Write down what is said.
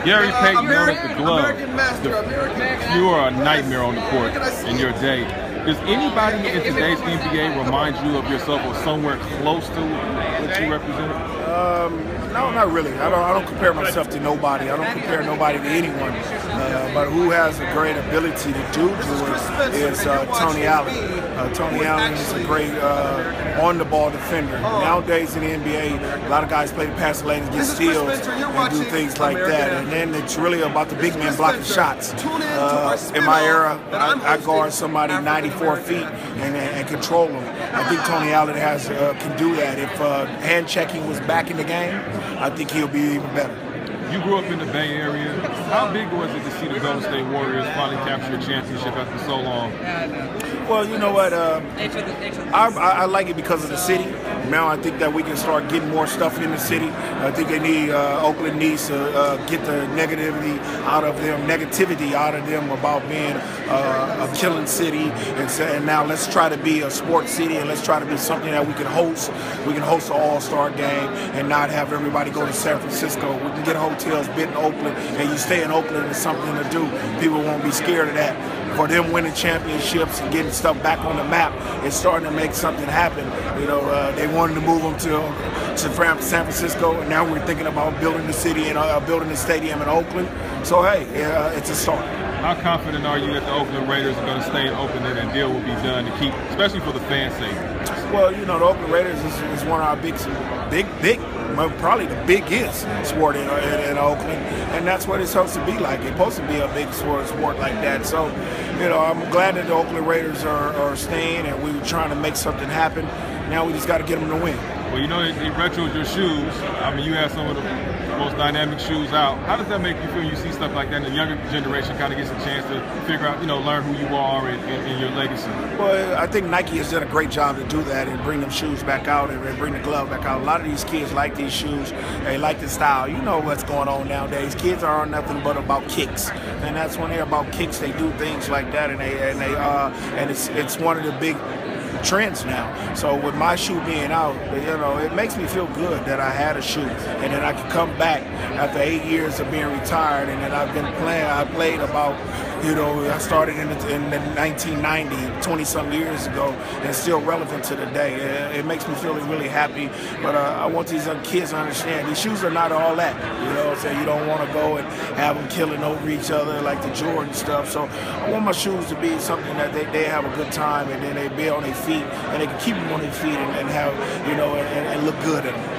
Gary Peyton known as the glove. You are a nightmare on the court in your day. Does anybody in today's NBA remind you of yourself or somewhere close to what you represented? No, not really. I don't compare myself to nobody. I don't compare nobody to anyone. But who has a great ability to do it is Tony Allen. Tony Allen is a great on-the-ball defender. Nowadays in the NBA, a lot of guys play the pass lane and get steals and do things like that. And then it's really about the big man blocking shots. In my era, I guard somebody 94 feet and control them. I think Tony Allen can do that. If hand checking was back in the game, I think he'll be even better. You grew up in the Bay Area. How big was it to see the Golden State Warriors finally capture a championship after so long? Well, you know what? I like it because of the city. Now I think that we can start getting more stuff in the city. I think Oakland needs to get the negativity out of them about being a killing city. And now let's try to be a sports city, and let's try to be something that we can host. We can host an all-star game and not have everybody go to San Francisco. We can get hotels built in Oakland, and you stay in Oakland, it's something to do. People won't be scared of that. For them winning championships and getting stuff back on the map, it's starting to make something happen. You know, they wanted to move them to San Francisco, and now we're thinking about building the city and building the stadium in Oakland. So hey, it's a start. How confident are you that the Oakland Raiders are going to stay in Oakland and a deal will be done to keep, especially for the fans' sake? Well, you know, the Oakland Raiders is one of our probably the biggest sport in Oakland, and that's what it's supposed to be like. It's supposed to be a big sport like that. So, you know, I'm glad that the Oakland Raiders are staying, and we were trying to make something happen. Now we just got to get them to win. Well, you know, they retroed your shoes. I mean, you have some of the most dynamic shoes out. How does that make you feel? You see stuff like that, and the younger generation kind of gets a chance to figure out, you know, learn who you are and your legacy. Well, I think Nike has done a great job to do that and bring them shoes back out and bring the glove back out. A lot of these kids like these shoes. They like the style. You know what's going on nowadays. Kids are nothing but about kicks, and that's when they're about kicks. They do things like that, and it's one of the big trends now. So with my shoe being out, you know, it makes me feel good that I had a shoe, and then I could come back after 8 years of being retired, and then I've been playing. I played about, you know, I started in the 1990, 20-some years ago, and it's still relevant to the day. It makes me feel really happy, but I want these young kids to understand these shoes are not all that. You know what I'm saying? You don't want to go and have them killing over each other like the Jordan stuff. So I want my shoes to be something that they have a good time, and then they be on their feet, and they can keep them on their feet and have, you know, and look good in them.